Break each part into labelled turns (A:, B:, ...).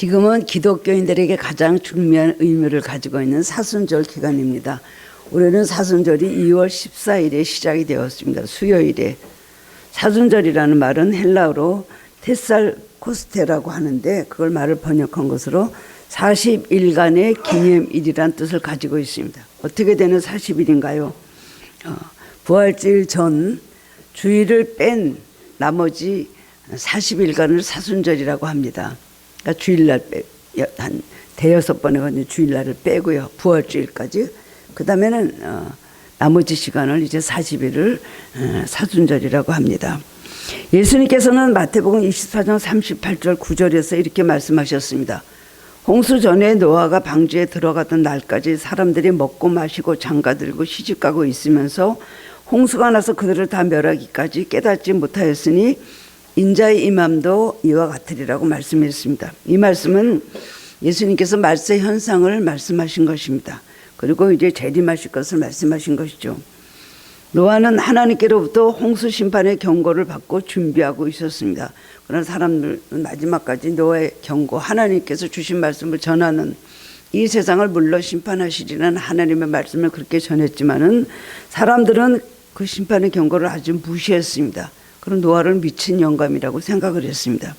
A: 지금은 기독교인들에게 가장 중요한 의미를 가지고 있는 사순절 기간입니다. 올해는 사순절이 2월 14일에 시작이 되었습니다. 수요일에. 사순절이라는 말은 헬라어로 테살코스테라고 하는데 그걸 말을 번역한 것으로 40일간의 기념일이란 뜻을 가지고 있습니다. 어떻게 되는 40일인가요? 부활절 전 주일을 뺀 나머지 40일간을 사순절이라고 합니다. 그러니까 주일날 한 대여섯 번에 걸린 주일날을 빼고요. 부활주일까지. 그 다음에는 나머지 시간을 이제 40일을 사순절이라고 합니다. 예수님께서는 마태복음 24장 38절 9절에서 이렇게 말씀하셨습니다. 홍수 전에 노아가 방주에 들어가던 날까지 사람들이 먹고 마시고 장가들고 시집가고 있으면서 홍수가 나서 그들을 다 멸하기까지 깨닫지 못하였으니 인자의 임함도 이와 같으리라고 말씀했습니다. 이 말씀은 예수님께서 말세 현상을 말씀하신 것입니다. 그리고 이제 재림하실 것을 말씀하신 것이죠. 노아는 하나님께로부터 홍수 심판의 경고를 받고 준비하고 있었습니다. 그런 사람들은 마지막까지 노아의 경고, 하나님께서 주신 말씀을 전하는 이 세상을 물러 심판하시리라는 하나님의 말씀을 그렇게 전했지만은 사람들은 그 심판의 경고를 아주 무시했습니다. 그런 노아를 미친 영감이라고 생각을 했습니다.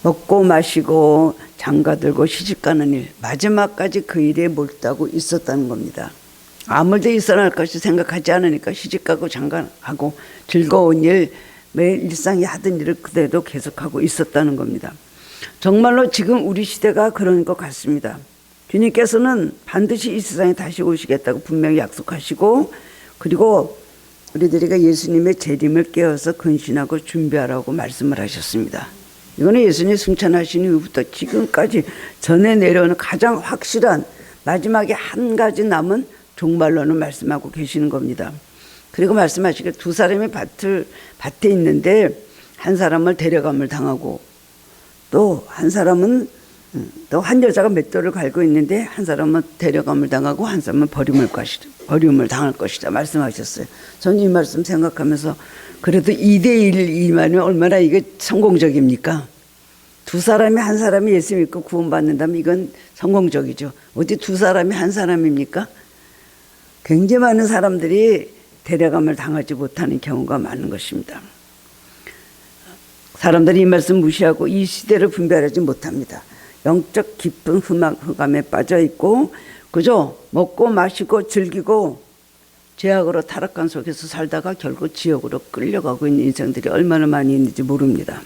A: 먹고 마시고 장가들고 시집가는 일, 마지막까지 그 일에 몰두하고 있었다는 겁니다. 아무도 일어날 것이 생각하지 않으니까 시집가고 장가하고 즐거운 일, 매일 일상이 하던 일을 그대로 계속하고 있었다는 겁니다. 정말로 지금 우리 시대가 그런 것 같습니다. 주님께서는 반드시 이 세상에 다시 오시겠다고 분명히 약속하시고, 그리고 우리들에게 예수님의 재림을 깨어서 근신하고 준비하라고 말씀을 하셨습니다. 이거는 예수님 승천하신 이후부터 지금까지 전해 내려오는 가장 확실한 마지막에 한 가지 남은 종말론을 말씀하고 계시는 겁니다. 그리고 말씀하시기를 두 사람이 밭에 있는데 한 사람을 데려감을 당하고 또 한 사람은 또 한 여자가 맷돌을 갈고 있는데 한 사람은 데려감을 당하고 한 사람은 버림을 당할 것이다 말씀하셨어요. 저는 이 말씀 생각하면서 그래도 2대1이면 얼마나 이게 성공적입니까? 두 사람이 한 사람이 예수 믿고 구원받는다면 이건 성공적이죠. 어디 두 사람이 한 사람입니까? 굉장히 많은 사람들이 데려감을 당하지 못하는 경우가 많은 것입니다. 사람들이 이 말씀 무시하고 이 시대를 분별하지 못합니다. 영적 깊은 흑암에 빠져 있고 그저 먹고 마시고 즐기고 죄악으로 타락한 속에서 살다가 결국 지옥으로 끌려가고 있는 인생들이 얼마나 많이 있는지 모릅니다.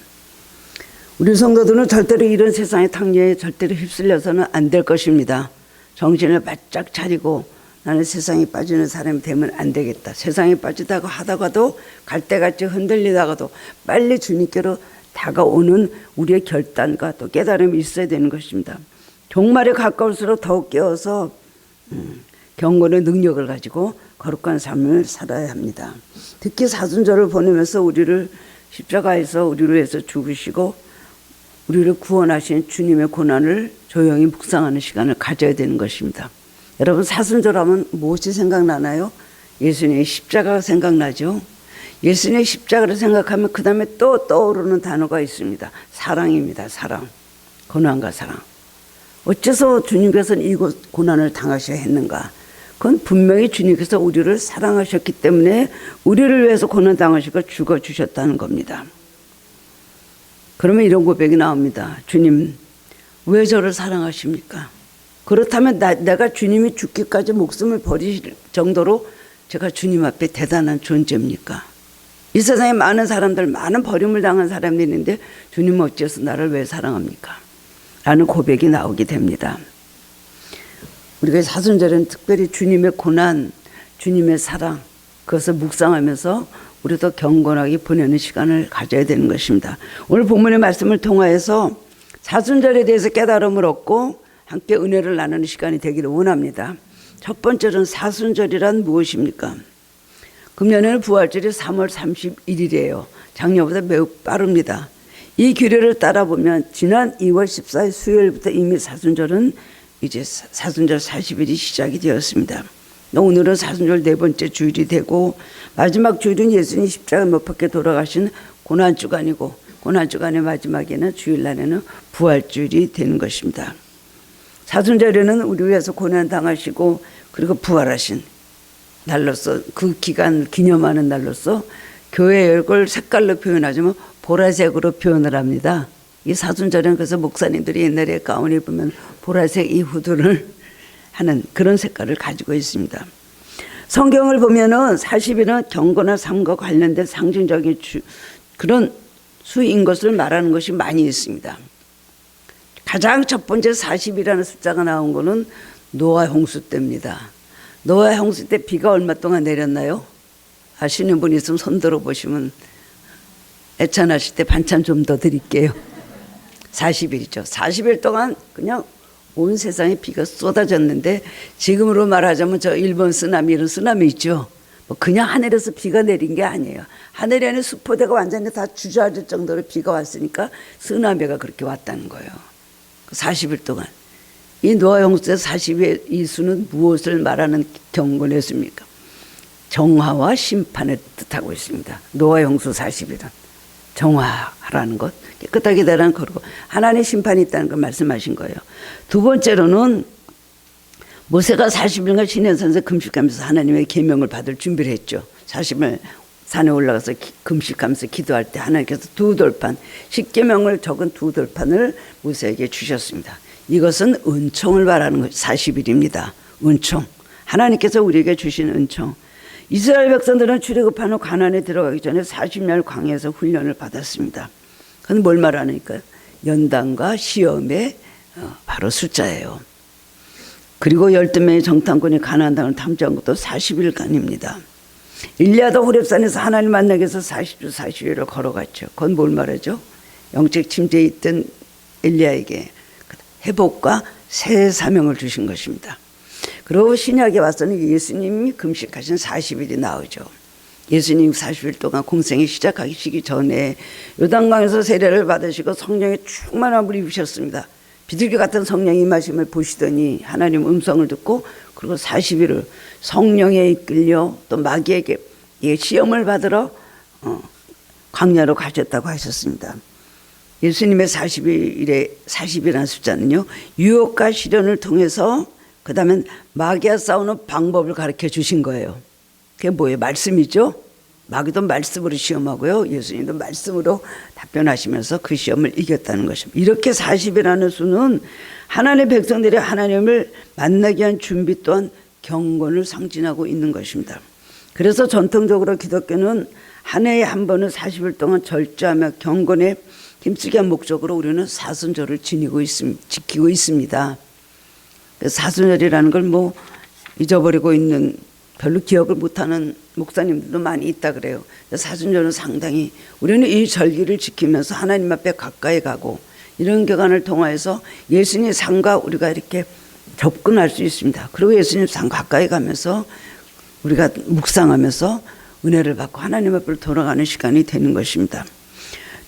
A: 우리 성도들은 절대로 이런 세상의 탕류에 절대로 휩쓸려서는 안 될 것입니다. 정신을 바짝 차리고 나는 세상에 빠지는 사람이 되면 안 되겠다. 세상에 빠지다가 하다가도 갈대같이 흔들리다가도 빨리 주님께로 다가오는 우리의 결단과 또 깨달음이 있어야 되는 것입니다. 종말에 가까울수록 더욱 깨어서 경건의 능력을 가지고 거룩한 삶을 살아야 합니다. 특히 사순절을 보내면서 우리를 십자가에서 우리를 위해서 죽으시고 우리를 구원하신 주님의 고난을 조용히 묵상하는 시간을 가져야 되는 것입니다. 여러분 사순절 하면 무엇이 생각나나요? 예수님의 십자가가 생각나죠. 예수님의 십자가를 생각하면 그 다음에 또 떠오르는 단어가 있습니다. 사랑입니다. 사랑. 고난과 사랑. 어째서 주님께서는 이 고난을 당하셔야 했는가? 그건 분명히 주님께서 우리를 사랑하셨기 때문에 우리를 위해서 고난 당하시고 죽어주셨다는 겁니다. 그러면 이런 고백이 나옵니다. 주님, 왜 저를 사랑하십니까? 그렇다면 내가 주님이 죽기까지 목숨을 버릴 정도로 제가 주님 앞에 대단한 존재입니까? 이 세상에 많은 사람들, 많은 버림을 당한 사람들이 있는데 주님은 어째서 나를 왜 사랑합니까? 라는 고백이 나오게 됩니다. 우리가 사순절은 특별히 주님의 고난, 주님의 사랑, 그것을 묵상하면서 우리도 경건하게 보내는 시간을 가져야 되는 것입니다. 오늘 본문의 말씀을 통하여서 사순절에 대해서 깨달음을 얻고 함께 은혜를 나누는 시간이 되기를 원합니다. 첫 번째는 사순절이란 무엇입니까? 금년에는 부활절이 3월 31일이에요. 작년보다 매우 빠릅니다. 이 규례를 따라 보면 지난 2월 14일 수요일부터 이미 사순절은 이제 사순절 40일이 시작이 되었습니다. 오늘은 사순절 네 번째 주일이 되고 마지막 주일은 예수님 십자가 못 박혀 돌아가신 고난주간이고 고난주간의 마지막에는 주일날에는 부활주일이 되는 것입니다. 사순절에는 우리 위해서 고난당하시고 그리고 부활하신 날로서 그 기간 기념하는 날로서 교회의 얼굴 색깔로 표현하자면 보라색으로 표현을 합니다. 이 사순절은 그래서 목사님들이 옛날에 가운 입으면 보라색 이 후드를 하는 그런 색깔을 가지고 있습니다. 성경을 보면은 40일은 경건한 삶과 관련된 상징적인 그런 수인 것을 말하는 것이 많이 있습니다. 가장 첫 번째 40이라는 숫자가 나온 것은 노아 홍수 때입니다. 노아 홍수 때 비가 얼마 동안 내렸나요? 아시는 분 있으면 손 들어보시면 애찬하실 때 반찬 좀 더 드릴게요. 40일이죠. 40일 동안 그냥 온 세상에 비가 쏟아졌는데 지금으로 말하자면 저 일본 쓰나미 이런 쓰나미 있죠. 뭐 그냥 하늘에서 비가 내린 게 아니에요. 하늘 안에 수포대가 완전히 다 주저앉을 정도로 비가 왔으니까 쓰나미가 그렇게 왔다는 거예요. 40일 동안. 이 노아 홍수의 40의 이 수는 무엇을 말하는 경고였습니까? 정화와 심판을 뜻하고 있습니다. 노아 홍수 40일은 정화라는 것, 깨끗하게 되라는 거고 하나님의 심판이 있다는 걸 말씀하신 거예요. 두 번째로는 모세가 40일간 시내산에서 금식하면서 하나님의 계명을 받을 준비를 했죠. 40일 산에 올라가서 금식하면서 기도할 때 하나님께서 두 돌판, 10계명을 적은 두 돌판을 모세에게 주셨습니다. 이것은 은총을 말하는 것 40일입니다. 은총. 하나님께서 우리에게 주신 은총. 이스라엘 백성들은 출애굽한 후 가나안에 들어가기 전에 40년 광야에서 훈련을 받았습니다. 그건 뭘 말하니까 연단과 시험의 바로 숫자예요. 그리고 12명의 정탐꾼이 가나안 땅을 탐지한 것도 40일간입니다. 일리야도 호렙산에서 하나님 만나기 위해서 40주 40일을 걸어갔죠. 그건 뭘 말하죠? 영적 침체에 있던 엘리야에게 회복과 새 사명을 주신 것입니다. 그리고 신약에 와서는 예수님이 금식하신 40일이 나오죠. 예수님 40일 동안 공생이 시작하시기 전에 요단강에서 세례를 받으시고 성령의 충만함을 입으셨습니다. 비둘기 같은 성령이 임하심을 보시더니 하나님 음성을 듣고 그리고 40일을 성령에 이끌려 또 마귀에게 시험을 받으러 광야로 가셨다고 하셨습니다. 예수님의 40일의 40이라는 숫자는요, 유혹과 시련을 통해서 그 다음에 마귀와 싸우는 방법을 가르쳐 주신 거예요. 그게 뭐예요? 말씀이죠. 마귀도 말씀으로 시험하고요, 예수님도 말씀으로 답변하시면서 그 시험을 이겼다는 것입니다. 이렇게 40이라는 수는 하나님의 백성들이 하나님을 만나기 위한 준비 또한 경건을 상징하고 있는 것입니다. 그래서 전통적으로 기독교는 한 해에 한 번은 40일 동안 절제하며 경건에 힘쓰기 위한 목적으로 우리는 사순절을 지키고 있습니다. 사순절이라는 걸 뭐 잊어버리고 있는, 별로 기억을 못하는 목사님들도 많이 있다 그래요. 사순절은 상당히 우리는 이 절기를 지키면서 하나님 앞에 가까이 가고 이런 기간을 통해서 예수님의 삶과 우리가 이렇게 접근할 수 있습니다. 그리고 예수님 삶 가까이 가면서 우리가 묵상하면서 은혜를 받고 하나님 앞으로 돌아가는 시간이 되는 것입니다.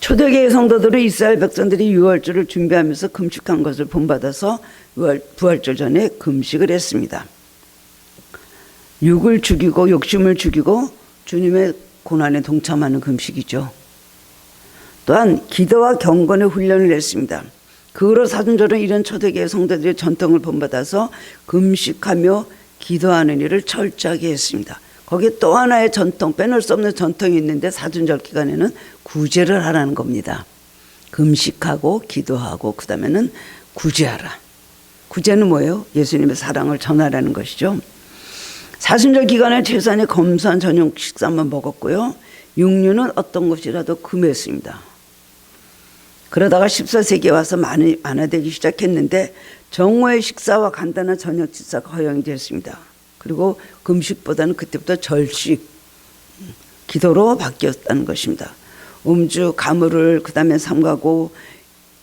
A: 초대교회 성도들은 이스라엘 백성들이 유월절을 준비하면서 금식한 것을 본받아서 부활절 전에 금식을 했습니다. 육을 죽이고 욕심을 죽이고 주님의 고난에 동참하는 금식이죠. 또한 기도와 경건의 훈련을 했습니다. 그 후로 사순절은 이런 초대교회 성도들의 전통을 본받아서 금식하며 기도하는 일을 철저하게 했습니다. 거기에 또 하나의 전통, 빼놓을 수 없는 전통이 있는데 사순절 기간에는 구제를 하라는 겁니다. 금식하고 기도하고 그 다음에는 구제하라. 구제는 뭐예요? 예수님의 사랑을 전하라는 것이죠. 사순절 기간에 최소한의 검소한 저녁 식사만 먹었고요. 육류는 어떤 것이라도 금했습니다. 그러다가 14세기에 와서 완화되기 시작했는데 정오의 식사와 간단한 저녁 식사가 허용이 됐습니다. 그리고 금식보다는 그때부터 절식, 기도로 바뀌었다는 것입니다. 음주, 가물을 그 다음에 삼가고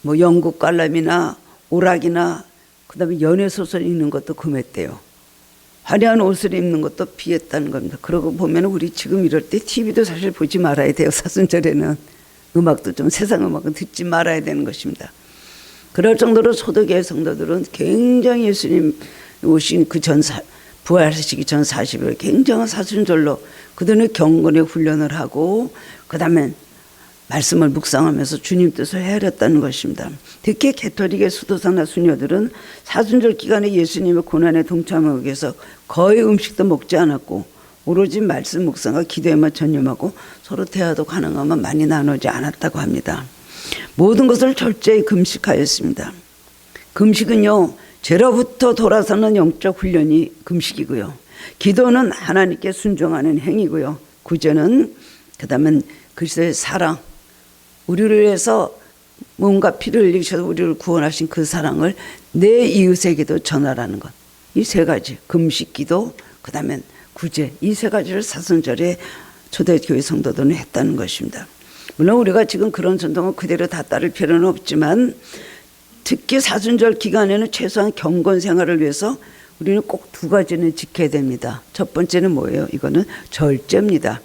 A: 뭐 영국 관람이나 오락이나 그 다음에 연애소설 읽는 것도 금했대요. 화려한 옷을 입는 것도 비했다는 겁니다. 그러고 보면 우리 지금 이럴 때 TV도 사실 보지 말아야 돼요. 사순절에는 음악도 좀 세상 음악은 듣지 말아야 되는 것입니다. 그럴 정도로 초대교회 성도들은 굉장히 예수님 오신 그 부활하시기 전 40일 굉장한 사순절로 그들은 경건의 훈련을 하고 그 다음에 말씀을 묵상하면서 주님 뜻을 헤아렸다는 것입니다. 특히 가톨릭의 수도사나 수녀들은 사순절 기간에 예수님의 고난에 동참하기 위해서 거의 음식도 먹지 않았고 오로지 말씀 묵상과 기도에만 전념하고 서로 대화도 가능하면 많이 나누지 않았다고 합니다. 모든 것을 철저히 금식하였습니다. 금식은요, 죄로부터 돌아서는 영적 훈련이 금식이고요. 기도는 하나님께 순종하는 행위고요. 구제는 그다음엔 그리스도의 사랑, 우리를 위해서 뭔가 피를 흘리셔서 우리를 구원하신 그 사랑을 내 이웃에게도 전하라는 것. 이 세 가지, 금식, 기도, 그다음엔 구제, 이 세 가지를 사순절에 초대교회 성도들은 했다는 것입니다. 물론 우리가 지금 그런 전통을 그대로 다 따를 필요는 없지만 특히 사순절 기간에는 최소한 경건 생활을 위해서 우리는 꼭 두 가지는 지켜야 됩니다. 첫 번째는 뭐예요? 이거는 절제입니다.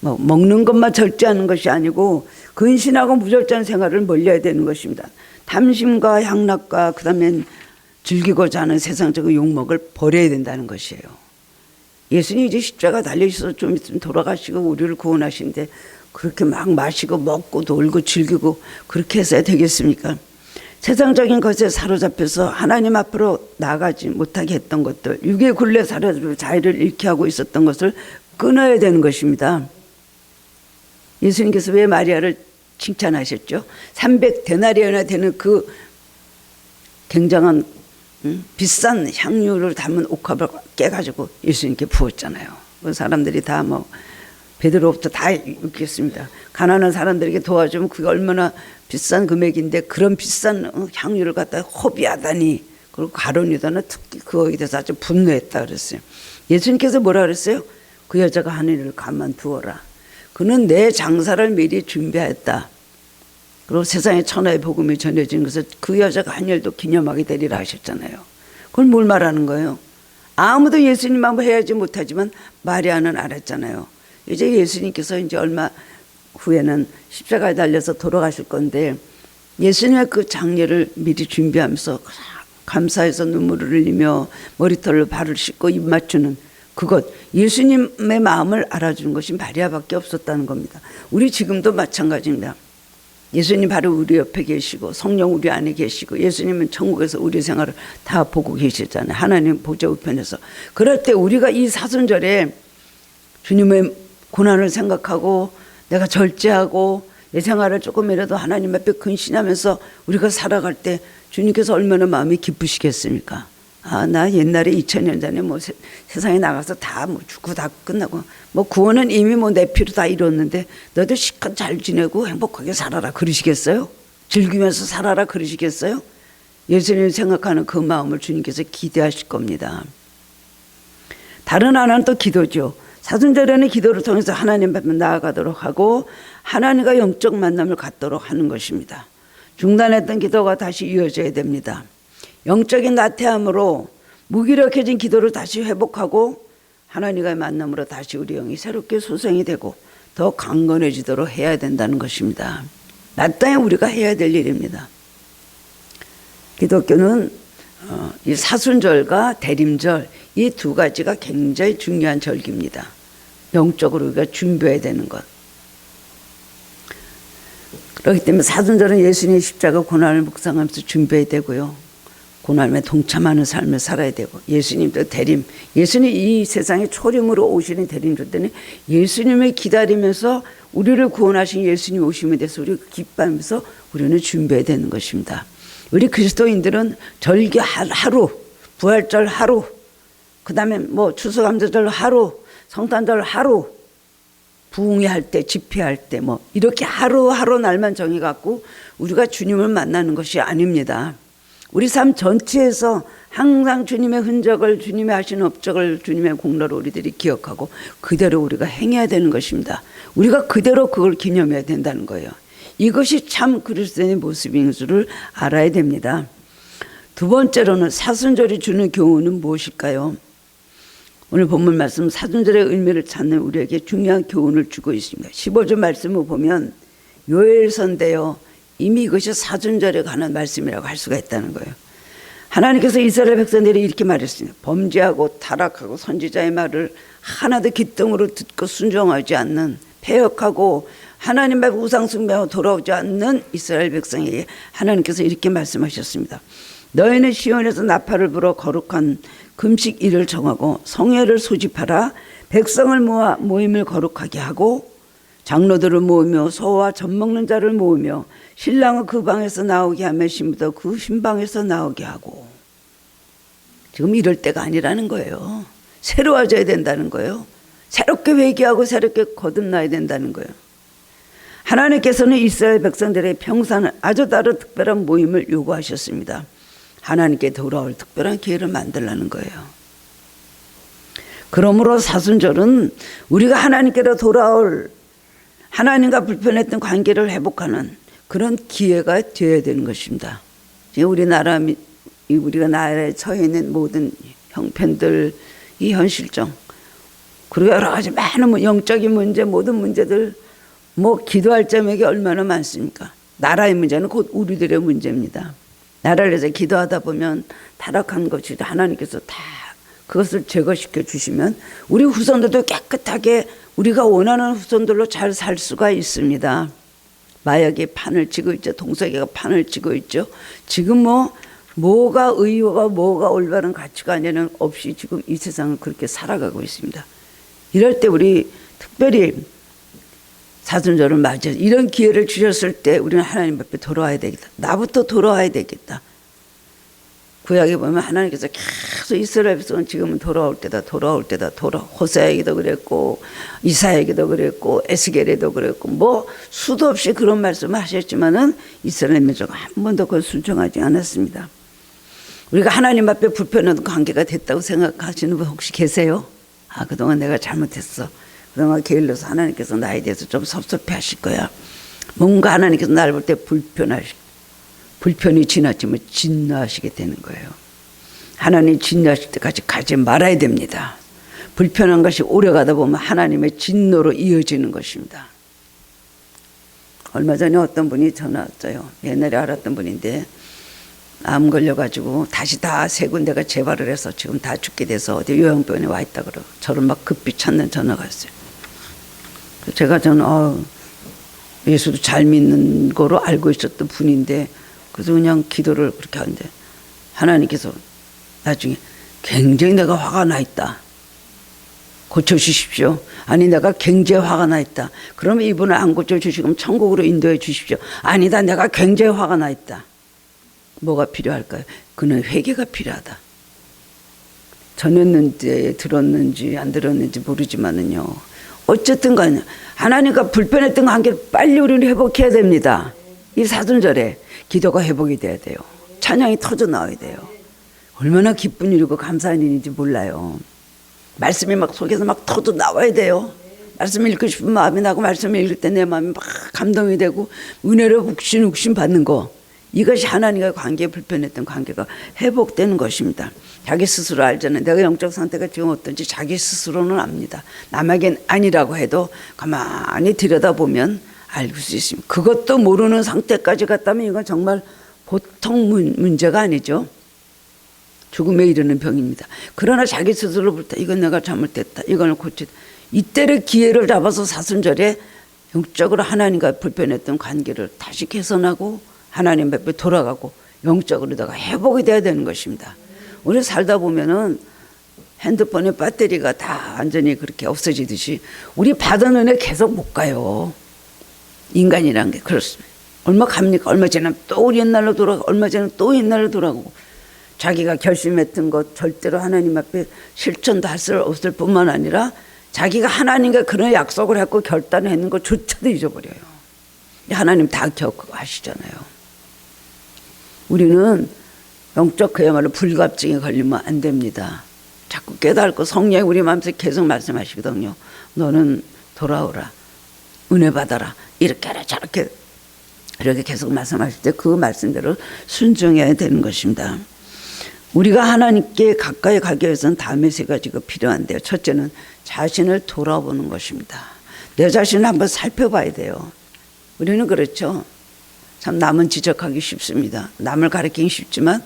A: 먹는 것만 절제하는 것이 아니고 근신하고 무절제한 생활을 멀려야 되는 것입니다. 탐심과 향락과 그다음에 즐기고자 하는 세상적인 욕먹을 버려야 된다는 것이에요. 예수님이 이제 십자가 달리셔서 좀 있으면 돌아가시고 우리를 구원하시는데 그렇게 막 마시고 먹고 놀고 즐기고 그렇게 해서야 되겠습니까? 세상적인 것에 사로잡혀서 하나님 앞으로 나가지 못하게 했던 것들, 육의 굴레 사로잡혀 자유를 잃게 하고 있었던 것을 끊어야 되는 것입니다. 예수님께서 왜 마리아를 칭찬하셨죠? 300데나리온이나 되는 그 굉장한 비싼 향유를 담은 옥합을 깨가지고 예수님께 부었잖아요. 그 사람들이 다 베드로부터 다 읽겠습니다. 가난한 사람들에게 도와주면 그게 얼마나 비싼 금액인데 그런 비싼 향유를 갖다 허비하다니. 그리고 가룟 유다는 특히 그거에 대해서 아주 분노했다 그랬어요. 예수님께서 뭐라 그랬어요? 그 여자가 하는 일을 가만두어라. 그는 내 장사를 미리 준비했다. 그리고 세상에 천하의 복음이 전해진 것을 그 여자가 한 일도 기념하게 되리라 하셨잖아요. 그걸 뭘 말하는 거예요? 아무도 예수님 마음을 해야지 못하지만 마리아는 알았잖아요. 이제 예수님께서 이제 얼마 후에는 십자가에 달려서 돌아가실 건데 예수님의 그 장례를 미리 준비하면서 감사해서 눈물을 흘리며 머리털로 발을 씻고 입 맞추는 그것, 예수님의 마음을 알아주는 것이 마리아밖에 없었다는 겁니다. 우리 지금도 마찬가지입니다. 예수님 바로 우리 옆에 계시고 성령 우리 안에 계시고 예수님은 천국에서 우리 생활을 다 보고 계시잖아요. 하나님 보좌 우편에서. 그럴 때 우리가 이 사순절에 주님의 고난을 생각하고 내가 절제하고 내 생활을 조금이라도 하나님 앞에 근신하면서 우리가 살아갈 때 주님께서 얼마나 마음이 기쁘시겠습니까? 아, 나 옛날에 2000년 전에 세상에 나가서 다 죽고 다 끝나고 구원은 이미 내 피로 다 이뤘는데 너도 실컷 잘 지내고 행복하게 살아라 그러시겠어요? 즐기면서 살아라 그러시겠어요? 예수님 생각하는 그 마음을 주님께서 기대하실 겁니다. 다른 하나는 또 기도죠. 사순절에는 기도를 통해서 하나님 앞에 나아가도록 하고 하나님과 영적 만남을 갖도록 하는 것입니다. 중단했던 기도가 다시 이어져야 됩니다. 영적인 나태함으로 무기력해진 기도를 다시 회복하고 하나님과의 만남으로 다시 우리 영이 새롭게 소생이 되고 더 강건해지도록 해야 된다는 것입니다. 마땅히 우리가 해야 될 일입니다. 기독교는 이 사순절과 대림절 이 두 가지가 굉장히 중요한 절기입니다. 영적으로 우리가 준비해야 되는 것. 그렇기 때문에 사순절은 예수님의 십자가 고난을 묵상하면서 준비해야 되고요. 고난에 동참하는 삶을 살아야 되고 예수님도 대림, 예수님 이 세상에 초림으로 오시는 대림절 때는 예수님을 기다리면서 우리를 구원하신 예수님 오심에 대해서 우리가 기뻐하면서 우리는 준비해야 되는 것입니다. 우리 그리스도인들은 절기 하루, 부활절 하루, 그 다음에 추수감사절 하루, 성탄절 하루, 부흥회할 때, 집회할 때 이렇게 하루하루 날만 정해갖고 우리가 주님을 만나는 것이 아닙니다. 우리 삶 전체에서 항상 주님의 흔적을, 주님의 하신 업적을, 주님의 공로를 우리들이 기억하고 그대로 우리가 행해야 되는 것입니다. 우리가 그대로 그걸 기념해야 된다는 거예요. 이것이 참 그리스도인의 모습인 줄을 알아야 됩니다. 두 번째로는 사순절이 주는 교훈은 무엇일까요? 오늘 본문 말씀 사순절의 의미를 찾는 우리에게 중요한 교훈을 주고 있습니다. 15절 말씀을 보면 요엘서인데요. 이미 이것이 사순절에 관한 말씀이라고 할 수가 있다는 거예요. 하나님께서 이스라엘 백성들이 이렇게 말했습니다. 범죄하고 타락하고 선지자의 말을 하나도 기뜸으로 듣고 순종하지 않는 패역하고 하나님 앞에 우상 숭배하고 돌아오지 않는 이스라엘 백성에게 하나님께서 이렇게 말씀하셨습니다. 너희는 시온에서 나팔을 불어 거룩한 금식일을 정하고 성회를 소집하라. 백성을 모아 모임을 거룩하게 하고 장로들을 모으며 소와 젖 먹는 자를 모으며 신랑을 그 방에서 나오게 하며 신부도 그 신방에서 나오게 하고. 지금 이럴 때가 아니라는 거예요. 새로워져야 된다는 거예요. 새롭게 회개하고 새롭게 거듭나야 된다는 거예요. 하나님께서는 이스라엘 백성들의 평산을 아주 다른 특별한 모임을 요구하셨습니다. 하나님께 돌아올 특별한 기회를 만들라는 거예요. 그러므로 사순절은 우리가 하나님께로 돌아올 하나님과 불편했던 관계를 회복하는 그런 기회가 되어야 되는 것입니다. 우리가 나라에 처해 있는 모든 형편들, 이 현실정, 그리고 여러 가지 많은 영적인 문제, 모든 문제들, 기도할 점에게 얼마나 많습니까? 나라의 문제는 곧 우리들의 문제입니다. 나라를 위해서 기도하다 보면 타락한 것이 하나님께서 다 그것을 제거시켜 주시면 우리 후손들도 깨끗하게 우리가 원하는 후손들로 잘 살 수가 있습니다. 마약이 판을 치고 있죠. 동서기가 판을 치고 있죠. 지금 뭐가 의와 뭐가 올바른 가치관에는 없이 지금 이 세상을 그렇게 살아가고 있습니다. 이럴 때 우리 특별히 사순절을 맞이해서 이런 기회를 주셨을 때 우리는 하나님 앞에 돌아와야 되겠다. 나부터 돌아와야 되겠다. 구약에 보면 하나님께서 계속 이스라엘 백성은 지금은 돌아올 때다. 호세아에게도 그랬고 이사야에게도 그랬고 에스겔에도 그랬고 수도 없이 그런 말씀을 하셨지만은 이스라엘 민족은 한 번도 그걸 순종하지 않았습니다. 우리가 하나님 앞에 불편한 관계가 됐다고 생각하시는 분 혹시 계세요? 그동안 내가 잘못했어. 그동안 게을러서 하나님께서 나에 대해서 좀 섭섭해 하실 거야. 뭔가 하나님께서 나를 볼 때 불편이 지나치면 진노하시게 되는 거예요. 하나님 진노하실 때까지 가지 말아야 됩니다. 불편한 것이 오래 가다 보면 하나님의 진노로 이어지는 것입니다. 얼마 전에 어떤 분이 전화 왔어요. 옛날에 알았던 분인데 암 걸려가지고 다시 다 세 군데가 재발을 해서 지금 다 죽게 돼서 어디 요양병원에 와 있다 그러고 저를 막 급히 찾는 전화가 왔어요. 저는 예수도 잘 믿는 거로 알고 있었던 분인데 그래서 그냥 기도를 그렇게 하는데 하나님께서 나중에 굉장히 내가 화가 나 있다. 고쳐주십시오. 아니 내가 굉장히 화가 나 있다. 그러면 이분을 안 고쳐주시면 천국으로 인도해 주십시오. 아니다 내가 굉장히 화가 나 있다. 뭐가 필요할까요? 그는 회개가 필요하다. 전했는지 들었는지 안 들었는지 모르지만은요. 어쨌든 간에 하나님과 불편했던 관계를 빨리 우리는 회복해야 됩니다. 이 사순절에 기도가 회복이 돼야 돼요. 찬양이 터져 나와야 돼요. 얼마나 기쁜 일이고 감사한 일인지 몰라요. 말씀이 막 속에서 막 터져 나와야 돼요. 말씀을 읽고 싶은 마음이 나고 말씀을 읽을 때 내 마음이 막 감동이 되고 은혜로 욱신 받는 거. 이것이 하나님과 관계에 불편했던 관계가 회복되는 것입니다. 자기 스스로 알잖아요. 내가 영적 상태가 지금 어떤지 자기 스스로는 압니다. 남에겐 아니라고 해도 가만히 들여다보면 알 수 있습니다. 그것도 모르는 상태까지 갔다면 이건 정말 보통 문제가 아니죠. 죽음에 이르는 병입니다. 그러나 자기 스스로 볼 때 이건 내가 잘못했다. 이걸 고치다. 이때를 기회를 잡아서 사순절에 영적으로 하나님과 불편했던 관계를 다시 개선하고 하나님 앞에 돌아가고 영적으로다가 회복이 돼야 되는 것입니다. 우리 살다 보면은 핸드폰의 배터리가 다 완전히 그렇게 없어지듯이 우리 받은 은혜 계속 못 가요. 인간이란 게 그렇습니다. 얼마 갑니까? 얼마 전에 또 우리 옛날로 돌아가고 얼마 전에 또 옛날로 돌아가고 자기가 결심했던 것 절대로 하나님 앞에 실천도 할 수 없을 뿐만 아니라 자기가 하나님과 그런 약속을 했고 결단을 했는 것조차도 잊어버려요. 하나님 다 기억하시잖아요. 우리는 영적 그야말로 불갑증에 걸리면 안 됩니다. 자꾸 깨닫고 성령이 우리 마음속에 계속 말씀하시거든요. 너는 돌아오라. 은혜 받아라. 이렇게 하라 저렇게 이렇게 계속 말씀하실 때 그 말씀대로 순종해야 되는 것입니다. 우리가 하나님께 가까이 가기 위해서는 다음에 세 가지가 필요한데요. 첫째는 자신을 돌아보는 것입니다. 내 자신을 한번 살펴봐야 돼요. 우리는 그렇죠. 참 남은 지적하기 쉽습니다. 남을 가르치기 쉽지만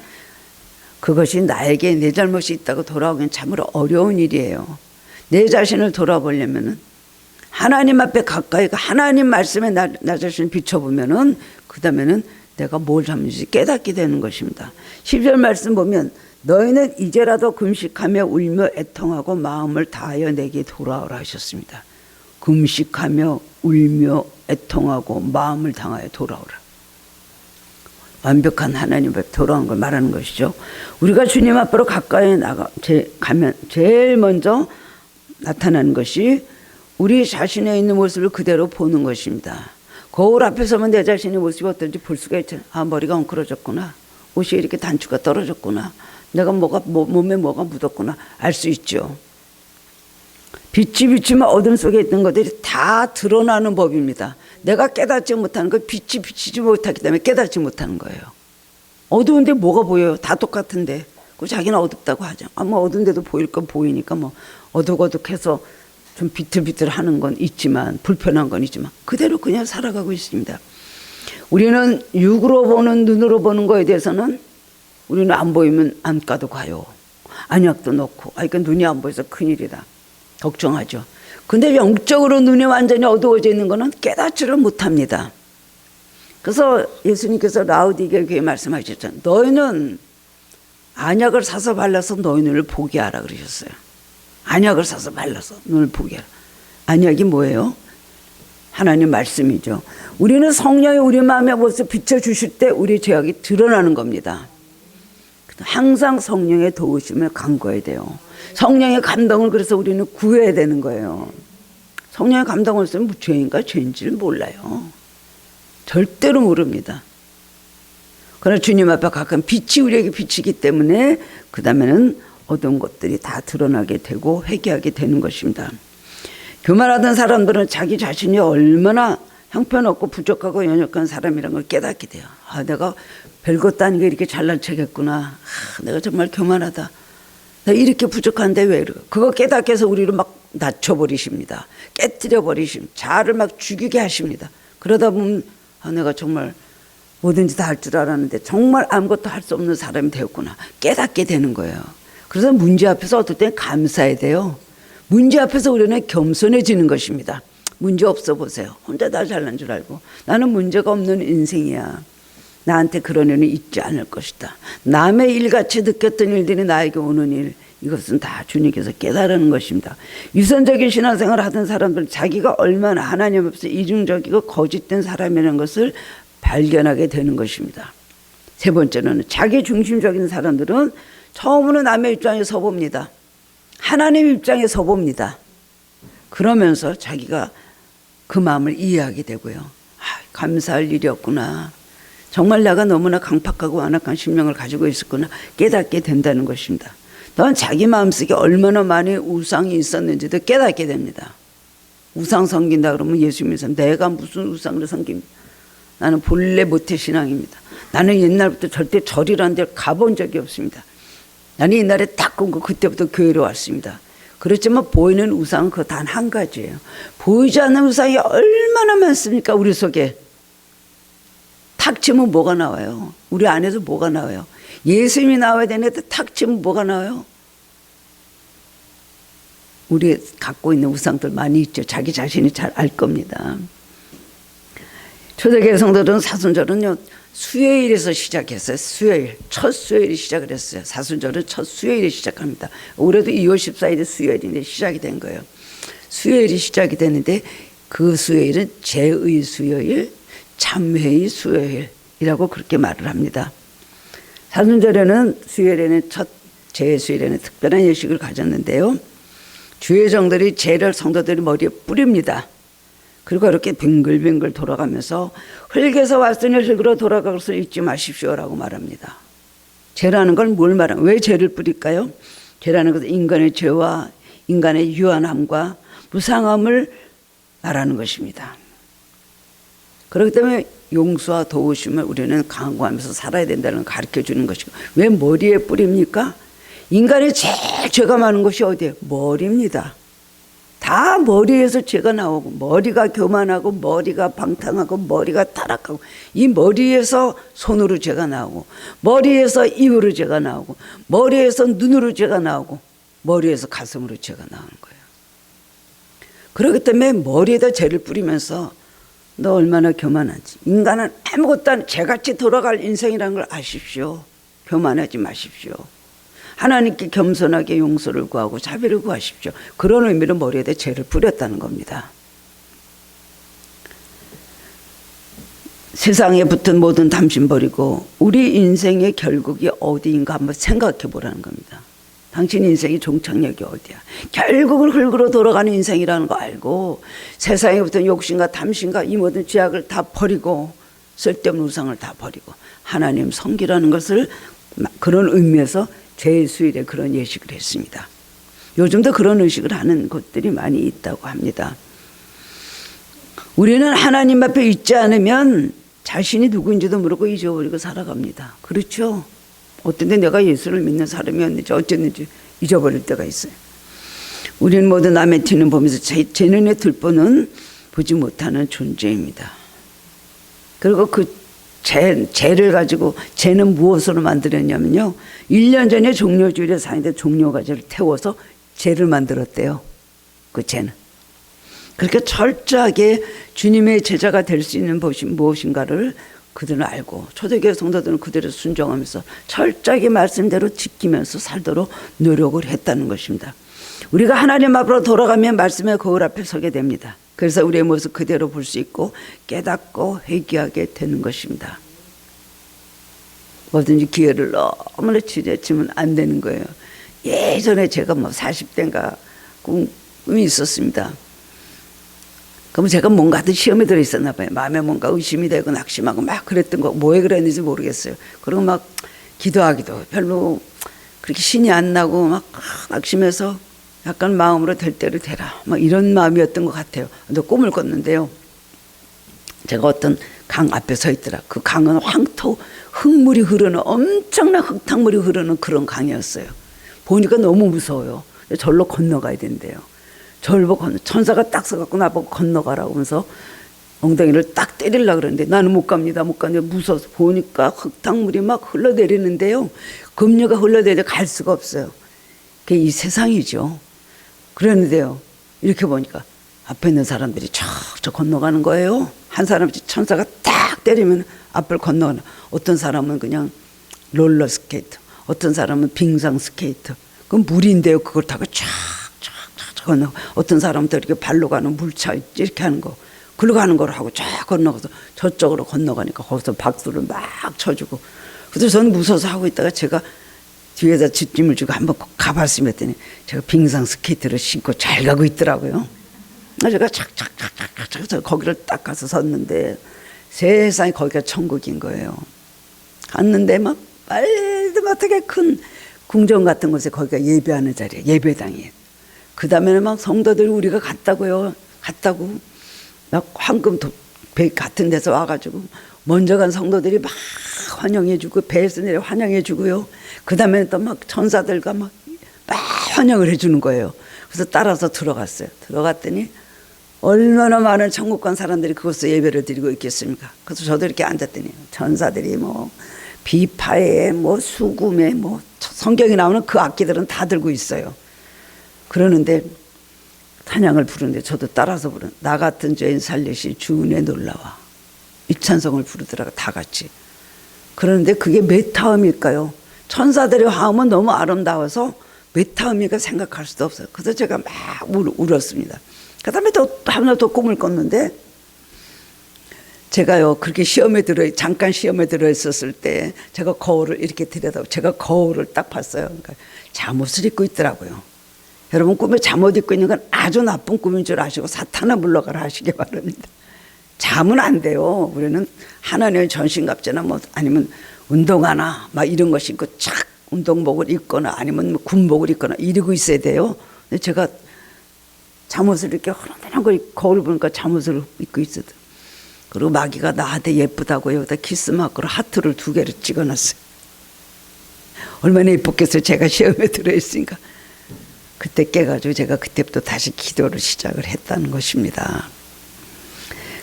A: 그것이 나에게 내 잘못이 있다고 돌아오기는 참으로 어려운 일이에요. 내 자신을 돌아보려면은 하나님 앞에 가까이 하나님 말씀에 나 자신을 비춰보면은 그 다음에는 내가 뭘 하는지 깨닫게 되는 것입니다. 10절 말씀 보면 너희는 이제라도 금식하며 울며 애통하고 마음을 다하여 내게 돌아오라 하셨습니다. 금식하며 울며 애통하고 마음을 당하여 돌아오라. 완벽한 하나님 앞에 돌아온 걸 말하는 것이죠. 우리가 주님 앞으로 가까이 가면 제일 먼저 나타나는 것이 우리 자신에 있는 모습을 그대로 보는 것입니다. 거울 앞에 서면 내 자신의 모습이 어떤지 볼 수가 있잖아요. 아, 머리가 엉클어졌구나. 옷이 이렇게 단추가 떨어졌구나. 내가 몸에 뭐가 묻었구나. 알 수 있죠. 빛이 비치면 어둠 속에 있는 것들이 다 드러나는 법입니다. 내가 깨닫지 못하는 걸 빛이 비치지 못하기 때문에 깨닫지 못하는 거예요. 어두운데 뭐가 보여요? 다 똑같은데. 그 자기는 어둡다고 하죠. 뭐 어두운데도 보일 건 보이니까 뭐 어둑어둑해서 좀 비틀비틀하는 건 있지만 불편한 건 있지만 그대로 그냥 살아가고 있습니다. 우리는 육으로 보는 눈으로 보는 거에 대해서는 우리는 안 보이면 안과도 가요. 안약도 넣고 그러니까 눈이 안 보여서 큰일이다. 걱정하죠. 근데 영적으로 눈이 완전히 어두워져 있는 거는 깨닫지를 못합니다. 그래서 예수님께서 라우디게 교회에 말씀하셨잖아요. 너희는 안약을 사서 발라서 너희 눈을 보게 하라 그러셨어요. 안약을 사서 발라서 눈을 보게 하라. 안약이 뭐예요? 하나님 말씀이죠. 우리는 성령이 우리 마음에 벌써 비춰주실 때 우리 죄악이 드러나는 겁니다. 항상 성령의 도우심을 간구해야 돼요. 성령의 감동을 그래서 우리는 구해야 되는 거예요. 성령의 감동을 쓰면 죄인가 죄인지를 몰라요. 절대로 모릅니다. 그러나 주님 앞에 가끔 빛이 우리에게 비치기 때문에 그 다음에는 어두운 것들이 다 드러나게 되고 회개하게 되는 것입니다. 교만하던 사람들은 자기 자신이 얼마나 형편없고 부족하고 연약한 사람이라는 걸 깨닫게 돼요. 아, 내가 별것도 아니게 이렇게 잘난 척했구나. 아, 내가 정말 교만하다. 내가 이렇게 부족한데 왜 이러고. 그거 깨닫게 해서 우리를 막 낮춰버리십니다. 깨뜨려 버리십니다. 자아를 막 죽이게 하십니다. 그러다 보면 아, 내가 정말 뭐든지 다 할 줄 알았는데 정말 아무것도 할 수 없는 사람이 되었구나. 깨닫게 되는 거예요. 그래서 문제 앞에서 어떨 땐 감사해야 돼요. 문제 앞에서 우리는 겸손해지는 것입니다. 문제 없어 보세요. 혼자 다 잘난 줄 알고. 나는 문제가 없는 인생이야. 나한테 그런 일은 있지 않을 것이다. 남의 일같이 느꼈던 일들이 나에게 오는 일, 이것은 다 주님께서 깨달은 것입니다. 유선적인 신앙생활을 하던 사람들은 자기가 얼마나 하나님 앞에서 이중적이고 거짓된 사람이라는 것을 발견하게 되는 것입니다. 세 번째로는 자기 중심적인 사람들은 처음으로 남의 입장에 서봅니다. 하나님 입장에 서봅니다. 그러면서 자기가 그 마음을 이해하게 되고요. 아, 감사할 일이었구나. 정말 내가 너무나 강팍하고 완악한 심령을 가지고 있었구나 깨닫게 된다는 것입니다. 또한 자기 마음속에 얼마나 많이 우상이 있었는지도 깨닫게 됩니다. 우상 섬긴다 그러면 예수님께서 내가 무슨 우상을 섬깁니까? 나는 본래 모태신앙입니다. 나는 옛날부터 절대 절이라는 데를 가본 적이 없습니다. 나는 옛날에 딱 끊고 그때부터 교회로 왔습니다. 그렇지만 보이는 우상은 그 단 한 가지예요. 보이지 않는 우상이 얼마나 많습니까? 우리 속에. 탁 치면 뭐가 나와요? 우리 안에서 뭐가 나와요? 예수님이 나와야 되는데 탁 치면 뭐가 나와요? 우리 갖고 있는 우상들 많이 있죠. 자기 자신이 잘 알 겁니다. 초대교회 성도들은 사순절은요 수요일에서 시작했어요. 수요일 첫 수요일이 시작을 했어요. 사순절은 첫 수요일에 시작합니다. 올해도 2월 14일이 수요일인데 시작이 된 거예요. 수요일이 시작이 되는데 그 수요일은 제의 수요일, 참회의 수요일이라고 그렇게 말을 합니다. 사순절에는 수요일에는 첫 제의 수요일에는 특별한 예식을 가졌는데요. 주회장들이 제를 성도들이 머리에 뿌립니다. 그리고 이렇게 빙글빙글 돌아가면서 흙에서 왔으니 흙으로 돌아갈 것을 잊지 마십시오라고 말합니다. 죄라는 건 뭘 말하는? 왜 죄를 뿌릴까요? 죄라는 것은 인간의 죄와 인간의 유한함과 무상함을 말하는 것입니다. 그렇기 때문에 용서와 도우심을 우리는 강구하면서 살아야 된다는 걸 가르쳐 주는 것이고 왜 머리에 뿌립니까? 인간의 제일 죄가 많은 것이 어디예요? 머리입니다. 다 머리에서 죄가 나오고 머리가 교만하고 머리가 방탕하고 머리가 타락하고 이 머리에서 손으로 죄가 나오고 머리에서 입으로 죄가 나오고 머리에서 눈으로 죄가 나오고 머리에서 가슴으로 죄가 나오는 거예요. 그렇기 때문에 머리에다 죄를 뿌리면서 너 얼마나 교만하지. 인간은 아무것도 안 죄같이 돌아갈 인생이라는 걸 아십시오. 교만하지 마십시오. 하나님께 겸손하게 용서를 구하고 자비를 구하십시오. 그런 의미로 머리에다 죄를 뿌렸다는 겁니다. 세상에 붙은 모든 탐심 버리고 우리 인생의 결국이 어디인가 한번 생각해 보라는 겁니다. 당신 인생의 종착역이 어디야. 결국은 흙으로 돌아가는 인생이라는 거 알고 세상에 붙은 욕심과 탐심과 이 모든 죄악을 다 버리고 쓸데없는 우상을 다 버리고 하나님 섬기라는 것을 그런 의미에서 제수일에 그런 예식을 했습니다. 요즘도 그런 의식을 하는 곳들이 많이 있다고 합니다. 우리는 하나님 앞에 있지 않으면 자신이 누구인지도 모르고 잊어버리고 살아갑니다. 그렇죠? 어떤 때 내가 예수를 믿는 사람이었는지 어쨌는지 잊어버릴 때가 있어요. 우리는 모두 남의 티는 보면서 제 눈에 들보는 보지 못하는 존재입니다. 그리고 그 죄를 가지고 죄는 무엇으로 만들었냐면요. 1년 전에 종려주일에 사는데 종려가지를 태워서 죄를 만들었대요. 그 죄는. 그렇게 철저하게 주님의 제자가 될 수 있는 것이 무엇인가를 그들은 알고 초대교회 성도들은 그대로 순종하면서 철저하게 말씀대로 지키면서 살도록 노력을 했다는 것입니다. 우리가 하나님 앞으로 돌아가면 말씀의 거울 앞에 서게 됩니다. 그래서 우리의 모습 그대로 볼 수 있고 깨닫고 회개하게 되는 것입니다. 뭐든지 기회를 너무나 지나치면 안 되는 거예요. 예전에 제가 40대인가 꿈이 있었습니다. 그럼 제가 뭔가 하여튼 시험에 들어있었나 봐요. 마음에 뭔가 의심이 되고 낙심하고 막 그랬던 거 뭐에 그랬는지 모르겠어요. 그리고 막 기도하기도 별로 그렇게 신이 안 나고 막 낙심해서 약간 마음으로 될 대로 되라 막 이런 마음이었던 것 같아요. 근데 꿈을 꿨는데요. 제가 어떤 강 앞에 서 있더라. 그 강은 황토 흙물이 흐르는 엄청난 흙탕물이 흐르는 그런 강이었어요. 보니까 너무 무서워요. 절로 건너가야 된대요. 저를 보고 천사가 딱 서갖고 나보고 건너가라고 하면서 엉덩이를 딱 때리려고 그러는데 나는 못 갑니다. 못 가는데 무서워서 보니까 흙탕물이 막 흘러내리는데요. 급류가 흘러내리는데 갈 수가 없어요. 그게 이 세상이죠. 그랬는데요. 이렇게 보니까 앞에 있는 사람들이 척척 건너가는 거예요. 한 사람이 천사가 딱 때리면 앞을 건너가는. 어떤 사람은 그냥 롤러스케이트, 어떤 사람은 빙상스케이트. 그건 물인데요. 그걸 타고 건너. 어떤 사람은 또 이렇게 발로 가는 물차 이렇게 하는 거. 글로 가는 걸 하고 쫙 건너가서 저쪽으로 건너가니까 거기서 박수를 막 쳐주고. 그래서 저는 무서워서 하고 있다가 제가 뒤에다 뒷짐을 주고 한번 가봤으면 했더니 제가 빙상 스케이트를 신고 잘 가고 있더라고요. 제가 착착착착착 거기를 딱 가서 섰는데 세상에 거기가 천국인 거예요. 갔는데 막 말도 못하게 큰 궁전 같은 곳에 거기가 예배하는 자리에 예배당이에요. 그 다음에는 막 성도들이 우리가 갔다고요. 갔다고 막 황금 배 같은 데서 와가지고 먼저 간 성도들이 막 환영해주고 배에서 내려 환영해주고요. 그 다음에는 또 막 천사들과 막 환영을 해주는 거예요. 그래서 따라서 들어갔어요. 들어갔더니 얼마나 많은 천국 간 사람들이 그곳에서 예배를 드리고 있겠습니까? 그래서 저도 이렇게 앉았더니 천사들이 뭐 비파에 뭐 수금에 뭐 성경에 나오는 그 악기들은 다 들고 있어요. 그러는데 찬양을 부르는데 저도 따라서 부르는 나 같은 죄인 살리시 주 은혜 놀라와 이 찬송을 부르더라고 다 같이. 그러는데 그게 메타음일까요? 천사들의 화음은 너무 아름다워서 메타음이가 생각할 수도 없어요. 그래서 제가 막 울었습니다. 그 다음에 또 하나 더 꿈을 꿨는데 제가요 그렇게 잠깐 시험에 들어 있었을 때 제가 거울을 이렇게 들여다보고 제가 거울을 딱 봤어요. 그러니까 잠옷을 입고 있더라고요. 여러분 꿈에 잠옷 입고 있는 건 아주 나쁜 꿈인 줄 아시고 사탄아 물러가라 하시기 바랍니다. 잠은 안 돼요. 우리는 하나님의 전신갑주나 뭐 아니면 운동화나 막 이런 거 신고 착 운동복을 입거나 아니면 뭐 군복을 입거나 이러고 있어야 돼요. 근데 제가 잠옷을 이렇게 허름한 걸 거울 보니까 잠옷을 입고 있었어요. 그리고 마귀가 나한테 예쁘다고 여기다 키스 마크로 하트를 2개를 찍어놨어요. 얼마나 예뻤겠어요. 제가 시험에 들어있으니까. 그때 깨가지고 제가 그때부터 다시 기도를 시작을 했다는 것입니다.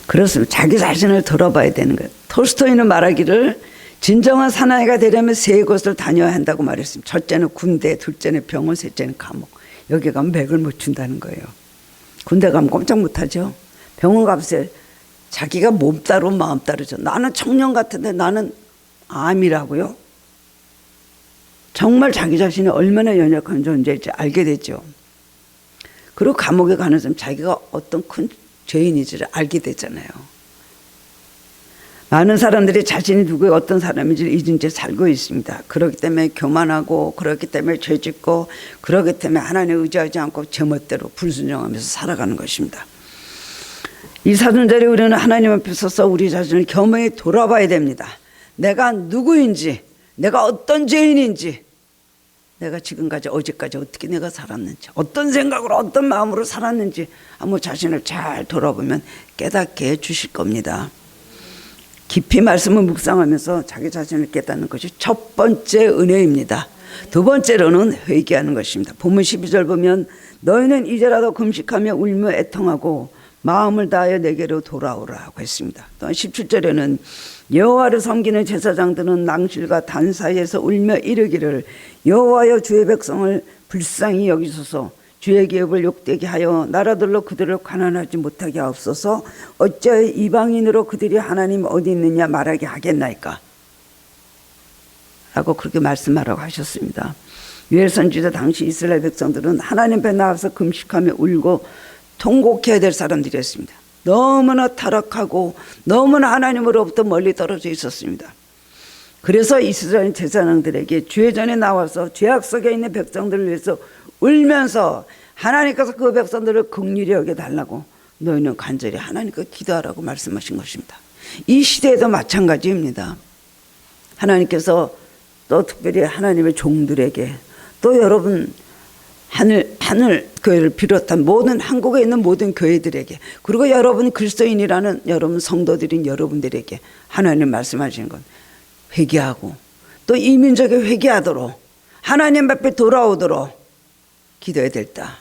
A: 그렇습니다. 자기 자신을 돌아봐야 되는 거예요. 톨스토이는 말하기를 진정한 사나이가 되려면 3곳을 다녀야 한다고 말했습니다. 첫째는 군대, 둘째는 병원, 셋째는 감옥. 여기 가면 맥을 못 춘다는 거예요. 군대 가면 꼼짝 못하죠. 병원 가보세요. 자기가 몸 따로 마음 따르죠. 나는 청년 같은데 나는 암이라고요? 정말 자기 자신이 얼마나 연약한 존재인지 알게 되죠. 그리고 감옥에 가는 사람 자기가 어떤 큰 죄인인지를 알게 되잖아요. 많은 사람들이 자신이 누구의 어떤 사람인지를 잊은 채 살고 있습니다. 그렇기 때문에 교만하고, 그렇기 때문에 죄짓고, 그렇기 때문에 하나님을 의지하지 않고 제멋대로 불순종하면서 살아가는 것입니다. 이 사순절에 우리는 하나님 앞에 서서 우리 자신을 겸허히 돌아봐야 됩니다. 내가 누구인지, 내가 어떤 죄인인지, 내가 지금까지 어제까지 어떻게 내가 살았는지, 어떤 생각으로 어떤 마음으로 살았는지 한번 자신을 잘 돌아보면 깨닫게 해주실 겁니다. 깊이 말씀을 묵상하면서 자기 자신을 깨닫는 것이 첫 번째 은혜입니다. 두 번째로는 회개하는 것입니다. 본문 12절 보면 너희는 이제라도 금식하며 울며 애통하고 마음을 다하여 내게로 돌아오라고 했습니다. 또 17절에는 여호와를 섬기는 제사장들은 낭실과 단 사이에서 울며 이르기를 여호와여 주의 백성을 불쌍히 여기소서 주의 기업을 욕되게 하여 나라들로 그들을 가난하지 못하게 하옵소서 어찌하여 이방인으로 그들이 하나님 어디 있느냐 말하게 하겠나이까 라고 그렇게 말씀하라고 하셨습니다. 유엘 선지자 당시 이스라엘 백성들은 하나님 앞에 나와서 금식하며 울고 통곡해야 될 사람들이었습니다. 너무나 타락하고 너무나 하나님으로부터 멀리 떨어져 있었습니다. 그래서 이스라엘 제사장들에게 죄전에 나와서 죄악 속에 있는 백성들을 위해서 울면서 하나님께서 그 백성들을 긍휼히 여겨달라고 너희는 간절히 하나님께 기도하라고 말씀하신 것입니다. 이 시대에도 마찬가지입니다. 하나님께서 또 특별히 하나님의 종들에게 또 여러분 하늘 교회를 비롯한 모든 한국에 있는 모든 교회들에게 그리고 여러분 그리스도인이라는 여러분 성도들인 여러분들에게 하나님 말씀하시는 건 회개하고 또 이 민족이 회개하도록 하나님 앞에 돌아오도록 기도해야 됐다.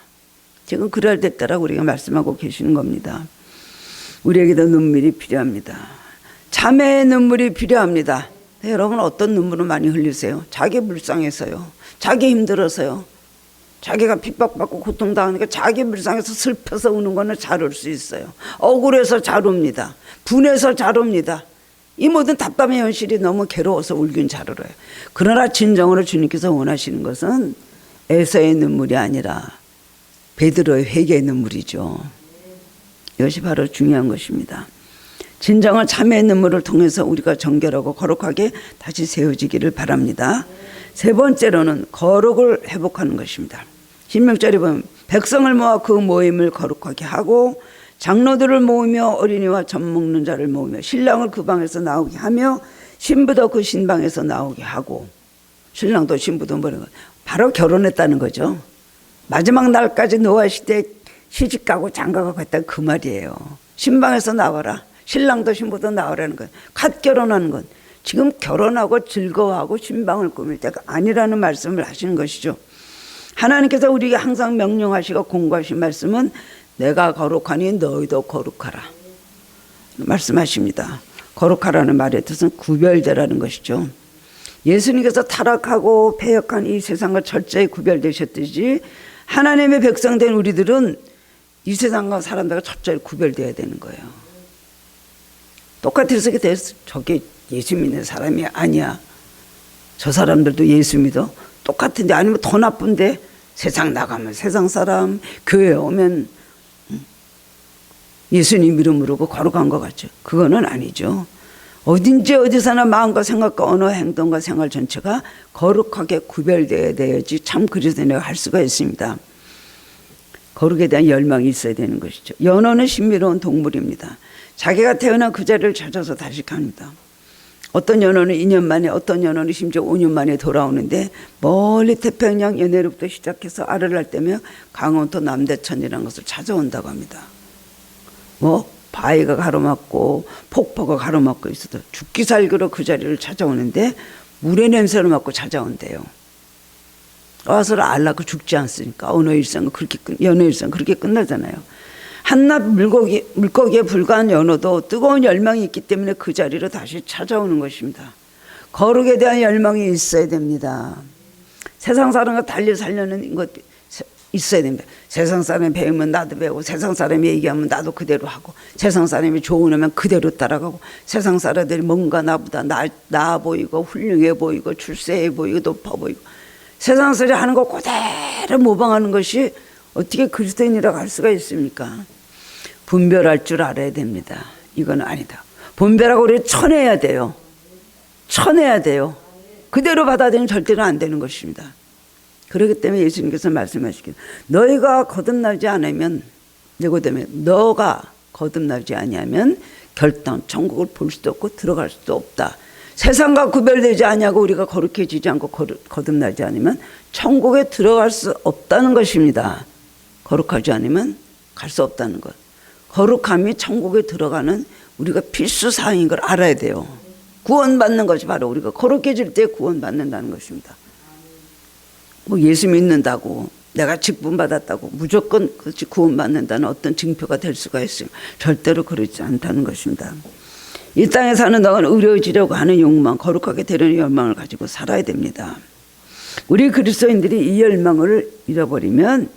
A: 지금 그래야 됐다라고 우리가 말씀하고 계시는 겁니다. 우리에게도 눈물이 필요합니다. 자매의 눈물이 필요합니다. 여러분 어떤 눈물을 많이 흘리세요? 자기 불쌍해서요. 자기 힘들어서요. 자기가 핍박받고 고통당하니까 자기 불쌍해서 슬퍼서 우는 거는 잘 울 수 있어요. 억울해서 잘 웁니다. 분해서 잘 웁니다. 이 모든 답답한 현실이 너무 괴로워서 울긴 잘 울어요. 그러나 진정으로 주님께서 원하시는 것은 에서의 눈물이 아니라 베드로의 회개의 눈물이죠. 이것이 바로 중요한 것입니다. 진정한 참회의 눈물을 통해서 우리가 정결하고 거룩하게 다시 세워지기를 바랍니다. 세 번째로는 거룩을 회복하는 것입니다. 신명절에 보면 백성을 모아 그 모임을 거룩하게 하고 장로들을 모으며 어린이와 젖 먹는 자를 모으며 신랑을 그 방에서 나오게 하며 신부도 그 신방에서 나오게 하고 신랑도 신부도 뭐라고 바로 결혼했다는 거죠. 마지막 날까지 노아 시대 시집가고 장가가고 했다 그 말이에요. 신방에서 나와라. 신랑도 신부도 나오라는 건 갓 결혼하는 건 지금 결혼하고 즐거워하고 신방을 꾸밀 때가 아니라는 말씀을 하시는 것이죠. 하나님께서 우리에게 항상 명령하시고 공고하신 말씀은 내가 거룩하니 너희도 거룩하라 말씀하십니다. 거룩하라는 말의 뜻은 구별되라는 것이죠. 예수님께서 타락하고 패역한 이 세상과 철저히 구별되셨듯이 하나님의 백성된 우리들은 이 세상과 사람들과 철저히 구별되어야 되는 거예요. 똑같아서 저게 예수 믿는 사람이 아니야. 저 사람들도 예수 믿어. 똑같은데 아니면 더 나쁜데 세상 나가면 세상 사람, 교회 오면 예수님 이름 부르고 거룩한 것 같죠. 그거는 아니죠. 어딘지 어디서나 마음과 생각과 언어, 행동과 생활 전체가 거룩하게 구별되어야 돼야지 참 그리스도인이 할 수가 있습니다. 거룩에 대한 열망이 있어야 되는 것이죠. 연어는 신비로운 동물입니다. 자기가 태어난 그 자리를 찾아서 다시 갑니다. 어떤 연어는 2년 만에, 어떤 연어는 심지어 5년 만에 돌아오는데 멀리 태평양 연해로부터 시작해서 알을 날 때면 강원도 남대천이라는 것을 찾아온다고 합니다. 바위가 가로막고 폭포가 가로막고 있어도 죽기 살기로 그 자리를 찾아오는데 물의 냄새를 맡고 찾아온대요. 와서 알 낳고 죽지 않습니까? 연어 일생은 그렇게 끝나잖아요. 한낱 물고기에 불과한 연어도 뜨거운 열망이 있기 때문에 그 자리로 다시 찾아오는 것입니다. 거룩에 대한 열망이 있어야 됩니다. 세상 사람과 달리 살려는 것 있어야 됩니다. 세상 사람이 배우면 나도 배우고, 세상 사람이 얘기하면 나도 그대로 하고, 세상 사람이 조언하면 그대로 따라가고, 세상 사람들이 뭔가 나보다 나아 보이고 훌륭해 보이고 출세해 보이고 높아 보이고, 세상 소리 하는 거 그대로 모방하는 것이 어떻게 그리스도인이라고 할 수가 있습니까? 분별할 줄 알아야 됩니다. 이건 아니다. 분별하고 우리 쳐내야 돼요. 쳐내야 돼요. 그대로 받아들이면 절대로 안 되는 것입니다. 그렇기 때문에 예수님께서 말씀하시길, 너희가 거듭나지 않으면, 니고데모야, 너가 거듭나지 아니하면 결단 천국을 볼 수도 없고 들어갈 수도 없다. 세상과 구별되지 아니하고 우리가 거룩해지지 않고 거듭나지 않으면 천국에 들어갈 수 없다는 것입니다. 거룩하지 않으면 갈 수 없다는 것. 거룩함이 천국에 들어가는 우리가 필수 사항인 걸 알아야 돼요. 구원받는 것이 바로 우리가 거룩해질 때 구원받는다는 것입니다. 뭐 예수 믿는다고 내가 직분 받았다고 무조건 그렇지 구원받는다는 어떤 증표가 될 수가 있어요. 절대로 그렇지 않다는 것입니다. 이 땅에 사는 동안 의로워지려고 하는 욕망, 거룩하게 되려는 열망을 가지고 살아야 됩니다. 우리 그리스도인들이 이 열망을 잃어버리면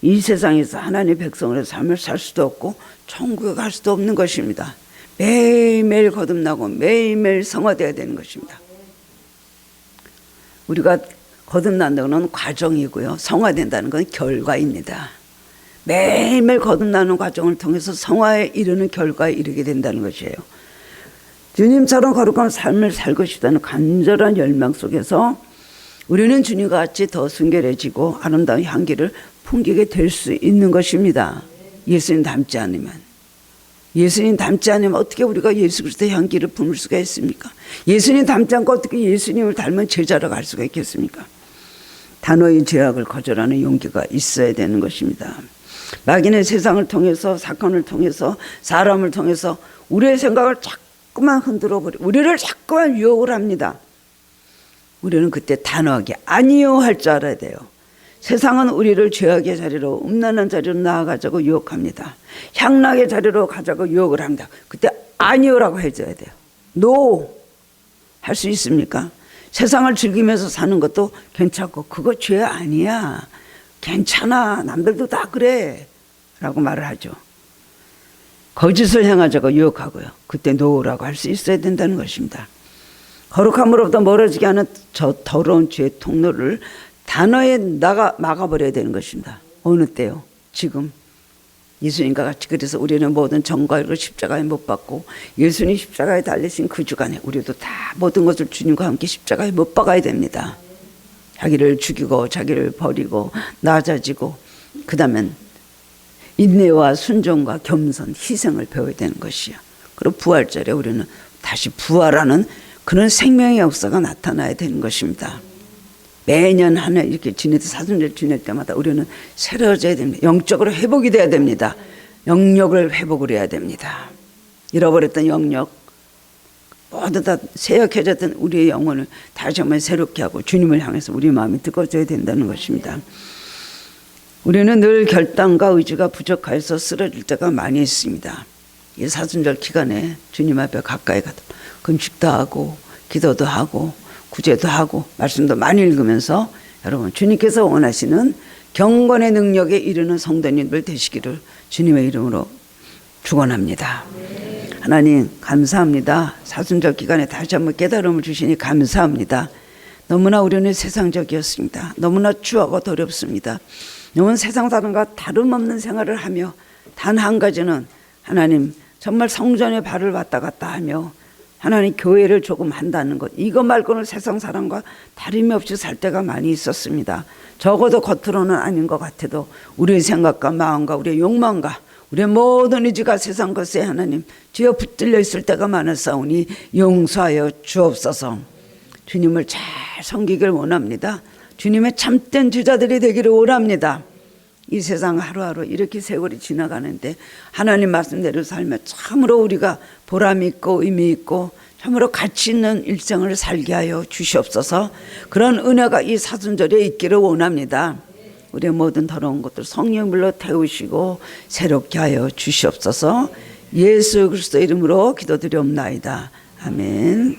A: 이 세상에서 하나님의 백성으로 삶을 살 수도 없고 천국에 갈 수도 없는 것입니다. 매일매일 거듭나고 매일매일 성화되어야 되는 것입니다. 우리가 거듭난다는 건 과정이고요, 성화된다는 건 결과입니다. 매일매일 거듭나는 과정을 통해서 성화에 이르는 결과에 이르게 된다는 것이에요. 주님처럼 거룩한 삶을 살고 싶다는 간절한 열망 속에서 우리는 주님과 같이 더 순결해지고 아름다운 향기를 풍기게 될 수 있는 것입니다. 예수님 닮지 않으면. 예수님 닮지 않으면 어떻게 우리가 예수 그리스도의 향기를 품을 수가 있습니까? 예수님 닮지 않고 어떻게 예수님을 닮은 제자로 갈 수가 있겠습니까? 단호히 죄악을 거절하는 용기가 있어야 되는 것입니다. 마귀는 세상을 통해서, 사건을 통해서, 사람을 통해서 우리의 생각을 자꾸만 흔들어 버리고 우리를 자꾸만 유혹을 합니다. 우리는 그때 단호하게 아니요 할 줄 알아야 돼요. 세상은 우리를 죄악의 자리로, 음란한 자리로 나아가자고 유혹합니다. 향락의 자리로 가자고 유혹을 합니다. 그때 아니요라고 해줘야 돼요. 노 할 수 있습니까? 세상을 즐기면서 사는 것도 괜찮고 그거 죄 아니야, 괜찮아, 남들도 다 그래 라고 말을 하죠. 거짓을 행하자고 유혹하고요, 그때 노라고 할 수 있어야 된다는 것입니다. 거룩함으로부터 멀어지게 하는 저 더러운 죄의 통로를 단호히 막아버려야 되는 것입니다. 어느 때요? 지금. 예수님과 같이. 그래서 우리는 모든 정과를 십자가에 못 박고 예수님 십자가에 달리신 그 주간에 우리도 다 모든 것을 주님과 함께 십자가에 못 박아야 됩니다. 자기를 죽이고 자기를 버리고 낮아지고, 그 다음엔 인내와 순종과 겸손, 희생을 배워야 되는 것이야. 그리고 부활절에 우리는 다시 부활하는 그런 생명의 역사가 나타나야 되는 것입니다. 매년 한 해 이렇게 사순절 지낼 때마다 우리는 새로워져야 됩니다. 영적으로 회복이 돼야 됩니다. 영역을 회복을 해야 됩니다. 잃어버렸던 영역, 모두 다 새약해졌던 우리의 영혼을 다시 한번 새롭게 하고 주님을 향해서 우리 마음이 뜨거워져야 된다는 것입니다. 우리는 늘 결단과 의지가 부족해서 쓰러질 때가 많이 있습니다. 이 사순절 기간에 주님 앞에 가까이 가도 금식도 하고 기도도 하고 구제도 하고 말씀도 많이 읽으면서 여러분 주님께서 원하시는 경건의 능력에 이르는 성도님들 되시기를 주님의 이름으로 축원합니다. 하나님 감사합니다. 사순절 기간에 다시 한번 깨달음을 주시니 감사합니다. 너무나 우리는 세상적이었습니다. 너무나 추하고 더럽습니다. 너무 세상 사람과 다름없는 생활을 하며 단 한 가지는 하나님 정말 성전에 발을 왔다 갔다 하며 하나님 교회를 조금 한다는 것, 이거 말고는 세상 사람과 다름이 없이 살 때가 많이 있었습니다. 적어도 겉으로는 아닌 것 같아도 우리의 생각과 마음과 우리의 욕망과 우리의 모든 의지가 세상 것에 하나님 주여 붙들려 있을 때가 많았사오니 용서하여 주옵소서. 주님을 잘 섬기길 원합니다. 주님의 참된 제자들이 되기를 원합니다. 이 세상 하루하루 이렇게 세월이 지나가는데 하나님 말씀대로 살며 참으로 우리가 보람 있고 의미 있고 참으로 가치 있는 일생을 살게 하여 주시옵소서. 그런 은혜가 이 사순절에 있기를 원합니다. 우리의 모든 더러운 것들 성령불로 태우시고 새롭게 하여 주시옵소서. 예수 그리스도 이름으로 기도드리옵나이다. 아멘.